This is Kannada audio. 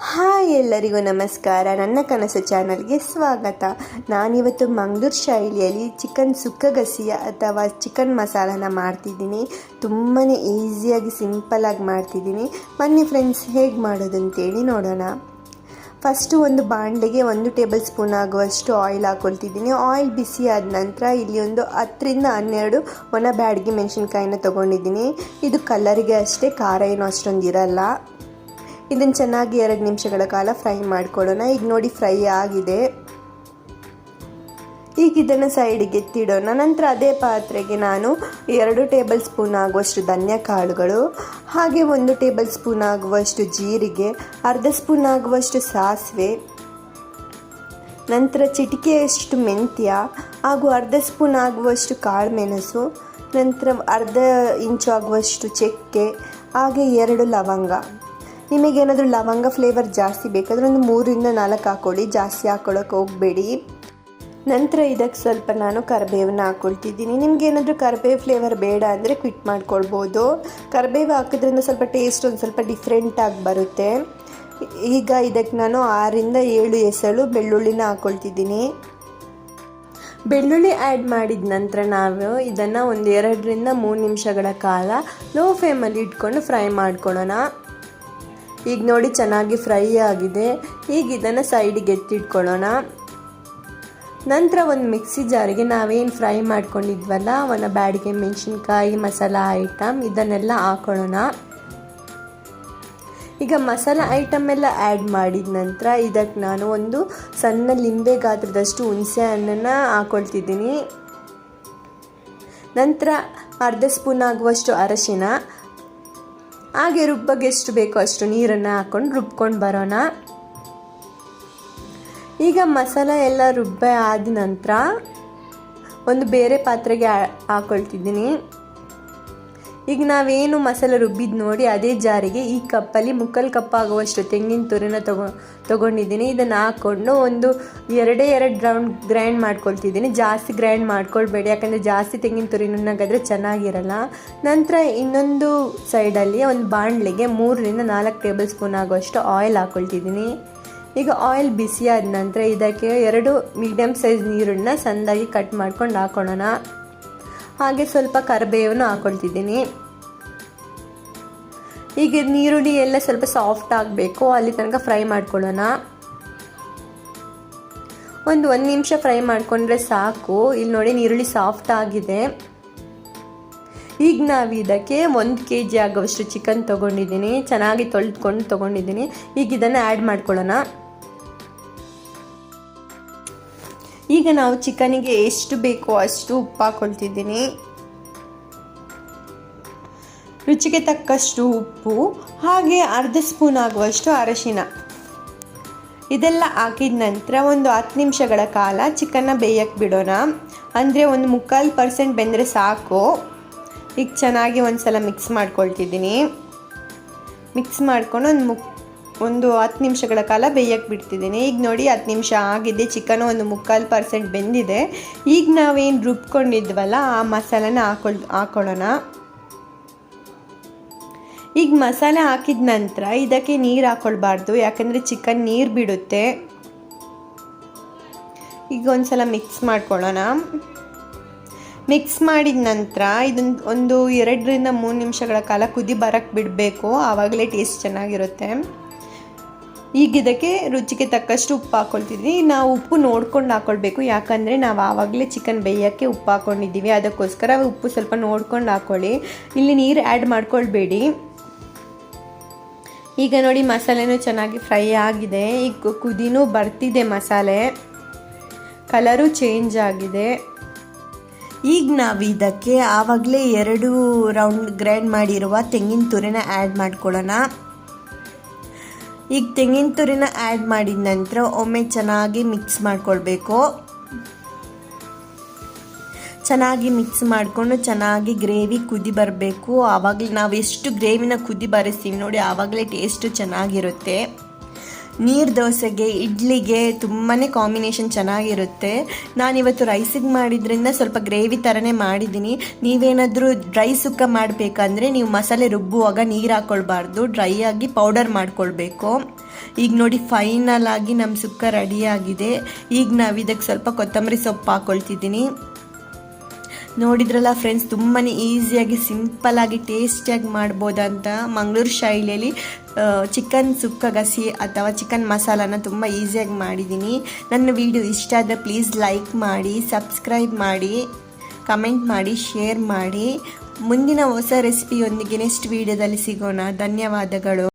ಹಾಯ್ ಎಲ್ಲರಿಗೂ ನಮಸ್ಕಾರ. ನನ್ನ ಕನಸು ಚಾನಲ್ಗೆ ಸ್ವಾಗತ. ನಾನಿವತ್ತು ಮಂಗಳೂರು ಶೈಲಿಯಲ್ಲಿ ಚಿಕನ್ ಸುಕ್ಕಗಸಿಯ ಅಥವಾ ಚಿಕನ್ ಮಸಾಲನ ಮಾಡ್ತಿದ್ದೀನಿ. ತುಂಬಾ ಈಸಿಯಾಗಿ ಸಿಂಪಲಾಗಿ ಮಾಡ್ತಿದ್ದೀನಿ. ಬನ್ನಿ ಫ್ರೆಂಡ್ಸ್, ಹೇಗೆ ಮಾಡೋದು ಅಂತೇಳಿ ನೋಡೋಣ. ಫಸ್ಟು ಒಂದು ಬಾಣಲೆಗೆ 1 ಟೇಬಲ್ ಸ್ಪೂನ್ ಆಗುವಷ್ಟು ಆಯಿಲ್ ಹಾಕ್ಕೊಳ್ತಿದ್ದೀನಿ. ಆಯಿಲ್ ಬಿಸಿ ಆದ ನಂತರ ಇಲ್ಲಿ ಒಂದು 10 ರಿಂದ 12 ಒಣ ಬ್ಯಾಡಗಿ ಮೆಣಸಿನ್ಕಾಯಿನ ತೊಗೊಂಡಿದ್ದೀನಿ. ಇದು ಕಲರಿಗೆ ಅಷ್ಟೇ, ಖಾರ ಏನೋ ಅಷ್ಟೊಂದು ಇರಲ್ಲ. ಇದನ್ನು ಚೆನ್ನಾಗಿ 2 ನಿಮಿಷಗಳ ಕಾಲ ಫ್ರೈ ಮಾಡ್ಕೊಳ್ಳೋಣ. ಈಗ ನೋಡಿ ಫ್ರೈ ಆಗಿದೆ. ಈಗ ಇದನ್ನು ಸೈಡಿಗೆ ಎತ್ತಿಡೋಣ. ನಂತರ ಅದೇ ಪಾತ್ರೆಗೆ ನಾನು 2 ಟೇಬಲ್ ಸ್ಪೂನ್ ಆಗುವಷ್ಟು ಧನಿಯಾ ಕಾಳುಗಳು, ಹಾಗೆ 1 ಟೇಬಲ್ ಸ್ಪೂನ್ ಆಗುವಷ್ಟು ಜೀರಿಗೆ, ಅರ್ಧ ಸ್ಪೂನ್ ಆಗುವಷ್ಟು ಸಾಸಿವೆ, ನಂತರ ಚಿಟಿಕೆಯಷ್ಟು ಮೆಂತ್ಯ ಹಾಗೂ ಅರ್ಧ ಸ್ಪೂನ್ ಆಗುವಷ್ಟು ಕಾಳು ಮೆಣಸು, ನಂತರ ಅರ್ಧ ಇಂಚು ಆಗುವಷ್ಟು ಚಕ್ಕೆ, ಹಾಗೆ 2 ಲವಂಗ. ನಿಮಗೇನಾದರೂ ಲವಂಗ ಫ್ಲೇವರ್ ಜಾಸ್ತಿ ಬೇಕಾದರೆ ಒಂದು 3 ರಿಂದ 4 ಹಾಕ್ಕೊಳ್ಳಿ, ಜಾಸ್ತಿ ಹಾಕ್ಕೊಳ್ಳೋಕೆ ಹೋಗಬೇಡಿ. ನಂತರ ಇದಕ್ಕೆ ಸ್ವಲ್ಪ ನಾನು ಕರಿಬೇವನ್ನ ಹಾಕ್ಕೊಳ್ತಿದ್ದೀನಿ. ನಿಮಗೇನಾದರೂ ಕರಿಬೇವು ಫ್ಲೇವರ್ ಬೇಡ ಅಂದರೆ ಕ್ವಿಟ್ ಮಾಡ್ಕೊಳ್ಬೋದು. ಕರಿಬೇವು ಹಾಕೋದ್ರಿಂದ ಸ್ವಲ್ಪ ಟೇಸ್ಟ್ ಒಂದು ಸ್ವಲ್ಪ ಡಿಫ್ರೆಂಟಾಗಿ ಬರುತ್ತೆ. ಈಗ ಇದಕ್ಕೆ ನಾನು 6 ರಿಂದ 7 ಎಸಳು ಬೆಳ್ಳುಳ್ಳಿನ ಹಾಕ್ಕೊಳ್ತಿದ್ದೀನಿ. ಬೆಳ್ಳುಳ್ಳಿ ಆ್ಯಡ್ ಮಾಡಿದ ನಂತರ ನಾವು ಇದನ್ನು ಒಂದು 2 ರಿಂದ 3 ನಿಮಿಷಗಳ ಕಾಲ ಲೋ ಫ್ಲೇಮಲ್ಲಿ ಇಟ್ಕೊಂಡು ಫ್ರೈ ಮಾಡ್ಕೊಳ್ಳೋಣ. ಈಗ ನೋಡಿ ಚೆನ್ನಾಗಿ ಫ್ರೈ ಆಗಿದೆ. ಈಗ ಇದನ್ನು ಸೈಡಿಗೆ ಎತ್ತಿಟ್ಕೊಳ್ಳೋಣ. ನಂತರ ಒಂದು ಮಿಕ್ಸಿ ಜಾರಿಗೆ ನಾವೇನು ಫ್ರೈ ಮಾಡ್ಕೊಂಡಿದ್ವಲ್ಲ ಒಣ ಬ್ಯಾಡಗಿ ಮೆಣಸಿನ್ಕಾಯಿ ಮಸಾಲ ಐಟಮ್ ಇದನ್ನೆಲ್ಲ ಹಾಕೊಳ್ಳೋಣ. ಈಗ ಮಸಾಲ ಐಟಮ್ ಎಲ್ಲ ಆ್ಯಡ್ ಮಾಡಿದ ನಂತರ ಇದಕ್ಕೆ ನಾನು ಒಂದು ಸಣ್ಣ ಲಿಂಬೆ ಗಾತ್ರದಷ್ಟು ಹುಣಸೆ ಹಣ್ಣನ್ನು ಹಾಕ್ಕೊಳ್ತಿದ್ದೀನಿ. ನಂತರ ಅರ್ಧ ಸ್ಪೂನ್ ಆಗುವಷ್ಟು ಅರಶಿನ, ಹಾಗೆ ರುಬ್ಬಗೆ ಎಷ್ಟು ಬೇಕೋ ಅಷ್ಟು ನೀರನ್ನು ಹಾಕ್ಕೊಂಡು ರುಬ್ಕೊಂಡು ಬರೋಣ. ಈಗ ಮಸಾಲ ಎಲ್ಲ ರುಬ್ಬೆ ಆದ ನಂತರ ಒಂದು ಬೇರೆ ಪಾತ್ರೆಗೆ ಹಾಕ್ಕೊಳ್ತಿದ್ದೀನಿ. ಈಗ ನಾವೇನು ಮಸಾಲೆ ರುಬ್ಬಿದ್ದು ನೋಡಿ ಅದೇ ಜಾರಿಗೆ ಈ ಕಪ್ಪಲ್ಲಿ 3/4 ಕಪ್ ಆಗುವಷ್ಟು ತೆಂಗಿನ ತುರಿನ ತೊಗೊಂಡಿದ್ದೀನಿ. ಇದನ್ನು ಹಾಕ್ಕೊಂಡು ಒಂದು 2 ರೌಂಡ್ ಗ್ರೈಂಡ್ ಮಾಡ್ಕೊಳ್ತಿದ್ದೀನಿ. ಜಾಸ್ತಿ ಗ್ರೈಂಡ್ ಮಾಡ್ಕೊಳ್ಬೇಡಿ, ಯಾಕಂದರೆ ಜಾಸ್ತಿ ತೆಂಗಿನ ತುರಿನಾಗಾದರೆ ಚೆನ್ನಾಗಿರಲ್ಲ. ನಂತರ ಇನ್ನೊಂದು ಸೈಡಲ್ಲಿ ಒಂದು ಬಾಣಲೆಗೆ 3 ರಿಂದ 4 ಟೇಬಲ್ ಸ್ಪೂನ್ ಆಗುವಷ್ಟು ಆಯಿಲ್ ಹಾಕ್ಕೊಳ್ತಿದ್ದೀನಿ. ಈಗ ಆಯಿಲ್ ಬಿಸಿ ಆದ ನಂತರ ಇದಕ್ಕೆ 2 ಮೀಡಿಯಮ್ ಸೈಜ್ ನೀರನ್ನು ಸಣ್ಣದಾಗಿ ಕಟ್ ಮಾಡ್ಕೊಂಡು ಹಾಕೊಳ್ಳೋಣ. ಹಾಗೆ ಸ್ವಲ್ಪ ಕರಿಬೇವನ್ನು ಹಾಕ್ಕೊಳ್ತಿದ್ದೀನಿ. ಈಗ ನೀರುಳ್ಳಿ ಎಲ್ಲ ಸ್ವಲ್ಪ ಸಾಫ್ಟ್ ಆಗಬೇಕು, ಅಲ್ಲಿ ತನಕ ಫ್ರೈ ಮಾಡ್ಕೊಳ್ಳೋಣ. ಒಂದು 1 ನಿಮಿಷ ಫ್ರೈ ಮಾಡಿಕೊಂಡ್ರೆ ಸಾಕು. ಇಲ್ಲಿ ನೋಡಿ ನೀರುಳ್ಳಿ ಸಾಫ್ಟ್ ಆಗಿದೆ. ಈಗ ನಾವು ಇದಕ್ಕೆ 1 kg ಆಗುವಷ್ಟು ಚಿಕನ್ ತೊಗೊಂಡಿದ್ದೀನಿ. ಚೆನ್ನಾಗಿ ತೊಳೆದುಕೊಂಡು ತೊಗೊಂಡಿದ್ದೀನಿ. ಈಗ ಇದನ್ನು ಆ್ಯಡ್ ಮಾಡ್ಕೊಳ್ಳೋಣ. ಈಗ ನಾವು ಚಿಕನಿಗೆ ಎಷ್ಟು ಬೇಕೋ ಅಷ್ಟು ಉಪ್ಪು ಹಾಕ್ಕೊಳ್ತಿದ್ದೀನಿ. ರುಚಿಗೆ ತಕ್ಕಷ್ಟು ಉಪ್ಪು, ಹಾಗೆ ಅರ್ಧ ಸ್ಪೂನ್ ಆಗುವಷ್ಟು ಅರಶಿನ ಇದೆಲ್ಲ ಹಾಕಿದ ನಂತರ ಒಂದು 10 ನಿಮಿಷಗಳ ಕಾಲ ಚಿಕನ್ನ ಬೇಯಕ್ಕೆ ಬಿಡೋಣ. ಅಂದರೆ ಒಂದು 3/4% ಬೆಂದರೆ ಸಾಕು. ಈಗ ಚೆನ್ನಾಗಿ ಒಂದು ಸಲ ಮಿಕ್ಸ್ ಮಾಡ್ಕೊಳ್ತಿದ್ದೀನಿ. ಮಿಕ್ಸ್ ಮಾಡ್ಕೊಂಡು ಒಂದು 10 ನಿಮಿಷಗಳ ಕಾಲ ಬೇಯಕ್ಕೆ ಬಿಡ್ತಿದ್ದೀನಿ. ಈಗ ನೋಡಿ 10 ನಿಮಿಷ ಆಗಿದೆ. ಚಿಕನ್ ಒಂದು 3/4% ಬೆಂದಿದೆ. ಈಗ ನಾವೇನು ರುಬ್ಕೊಂಡಿದ್ವಲ್ಲ ಆ ಮಸಾಲೆನ ಹಾಕೊಳ್ಳೋಣ. ಈಗ ಮಸಾಲೆ ಹಾಕಿದ ನಂತರ ಇದಕ್ಕೆ ನೀರು ಹಾಕ್ಕೊಳ್ಬಾರ್ದು, ಯಾಕಂದರೆ ಚಿಕನ್ ನೀರು ಬಿಡುತ್ತೆ. ಈಗ ಒಂದು ಸಲ ಮಿಕ್ಸ್ ಮಾಡ್ಕೊಳ್ಳೋಣ. ಮಿಕ್ಸ್ ಮಾಡಿದ ನಂತರ ಇದನ್ನು ಒಂದು 2 ರಿಂದ 3 ನಿಮಿಷಗಳ ಕಾಲ ಕುದಿ ಬರೋಕ್ಕೆ ಬಿಡಬೇಕು, ಆವಾಗಲೇ ಟೇಸ್ಟ್ ಚೆನ್ನಾಗಿರುತ್ತೆ. ಈಗ ಇದಕ್ಕೆ ರುಚಿಗೆ ತಕ್ಕಷ್ಟು ಉಪ್ಪು ಹಾಕ್ಕೊಳ್ತಿದ್ವಿ. ನಾವು ಉಪ್ಪು ನೋಡ್ಕೊಂಡು ಹಾಕ್ಕೊಳ್ಬೇಕು, ಯಾಕಂದರೆ ನಾವು ಆವಾಗಲೇ ಚಿಕನ್ ಬೇಯೋಕ್ಕೆ ಉಪ್ಪು ಹಾಕ್ಕೊಂಡಿದ್ದೀವಿ. ಅದಕ್ಕೋಸ್ಕರ ಉಪ್ಪು ಸ್ವಲ್ಪ ನೋಡ್ಕೊಂಡು ಹಾಕ್ಕೊಳ್ಳಿ. ಇಲ್ಲಿ ನೀರು ಆ್ಯಡ್ ಮಾಡ್ಕೊಳ್ಬೇಡಿ. ಈಗ ನೋಡಿ ಮಸಾಲೆನೂ ಚೆನ್ನಾಗಿ ಫ್ರೈ ಆಗಿದೆ. ಈಗ ಕುದಿನೂ ಬರ್ತಿದೆ, ಮಸಾಲೆ ಕಲರು ಚೇಂಜ್ ಆಗಿದೆ. ಈಗ ನಾವು ಇದಕ್ಕೆ ಆವಾಗಲೇ 2 ರೌಂಡ್ ಗ್ರೈಂಡ್ ಮಾಡಿರುವ ತೆಂಗಿನ ತುರಿನ ಆ್ಯಡ್ ಮಾಡ್ಕೊಳ್ಳೋಣ. ಈಗ ತೆಂಗಿನ ತುರಿನ ಆ್ಯಡ್ ಮಾಡಿದ ನಂತರ ಒಮ್ಮೆ ಚೆನ್ನಾಗಿ ಮಿಕ್ಸ್ ಮಾಡ್ಕೊಳ್ಬೇಕು. ಚೆನ್ನಾಗಿ ಮಿಕ್ಸ್ ಮಾಡಿಕೊಂಡು ಚೆನ್ನಾಗಿ ಗ್ರೇವಿ ಕುದಿ ಬರಬೇಕು. ಆವಾಗಲೇ ನಾವು ಎಷ್ಟು ಗ್ರೇವಿನ ಕುದಿ ಬರಿಸ್ತೀವಿ ನೋಡಿ ಆವಾಗಲೇ ಟೇಸ್ಟು ಚೆನ್ನಾಗಿರುತ್ತೆ. ನೀರು ದೋಸೆಗೆ ಇಡ್ಲಿಗೆ ತುಂಬಾ ಕಾಂಬಿನೇಷನ್ ಚೆನ್ನಾಗಿರುತ್ತೆ. ನಾನಿವತ್ತು ರೈಸಿಗೆ ಮಾಡಿದ್ರಿಂದ ಸ್ವಲ್ಪ ಗ್ರೇವಿ ಥರನೇ ಮಾಡಿದ್ದೀನಿ. ನೀವೇನಾದರೂ ಡ್ರೈ ಸುಕ್ಕ ಮಾಡಬೇಕಂದ್ರೆ ನೀವು ಮಸಾಲೆ ರುಬ್ಬುವಾಗ ನೀರು ಹಾಕ್ಕೊಳ್ಬಾರ್ದು, ಡ್ರೈ ಆಗಿ ಪೌಡರ್ ಮಾಡ್ಕೊಳ್ಬೇಕು. ಈಗ ನೋಡಿ ಫೈನಲ್ ಆಗಿ ನಮ್ಮ ಸುಕ್ಕ ರೆಡಿಯಾಗಿದೆ. ಈಗ ನಾವು ಇದಕ್ಕೆ ಸ್ವಲ್ಪ ಕೊತ್ತಂಬರಿ ಸೊಪ್ಪು ಹಾಕ್ಕೊಳ್ತಿದ್ದೀನಿ. ನೋಡಿದ್ರಲ್ಲ ಫ್ರೆಂಡ್ಸ್, ತುಂಬಾ ಈಸಿಯಾಗಿ ಸಿಂಪಲ್ಲಾಗಿ ಟೇಸ್ಟಿಯಾಗಿ ಮಾಡ್ಬೋದಂತ ಮಂಗಳೂರು ಶೈಲಿಯಲ್ಲಿ ಚಿಕನ್ ಸುಕ್ಕ ಗಸಿ ಅಥವಾ ಚಿಕನ್ ಮಸಾಲಾನ ತುಂಬ ಈಸಿಯಾಗಿ ಮಾಡಿದ್ದೀನಿ. ನನ್ನ ವಿಡಿಯೋ ಇಷ್ಟ ಆದರೆ ಪ್ಲೀಸ್ ಲೈಕ್ ಮಾಡಿ, ಸಬ್ಸ್ಕ್ರೈಬ್ ಮಾಡಿ, ಕಮೆಂಟ್ ಮಾಡಿ, ಶೇರ್ ಮಾಡಿ. ಮುಂದಿನ ಹೊಸ ರೆಸಿಪಿಯೊಂದಿಗೆ ನೆಕ್ಸ್ಟ್ ವಿಡಿಯೋದಲ್ಲಿ ಸಿಗೋಣ. ಧನ್ಯವಾದಗಳು.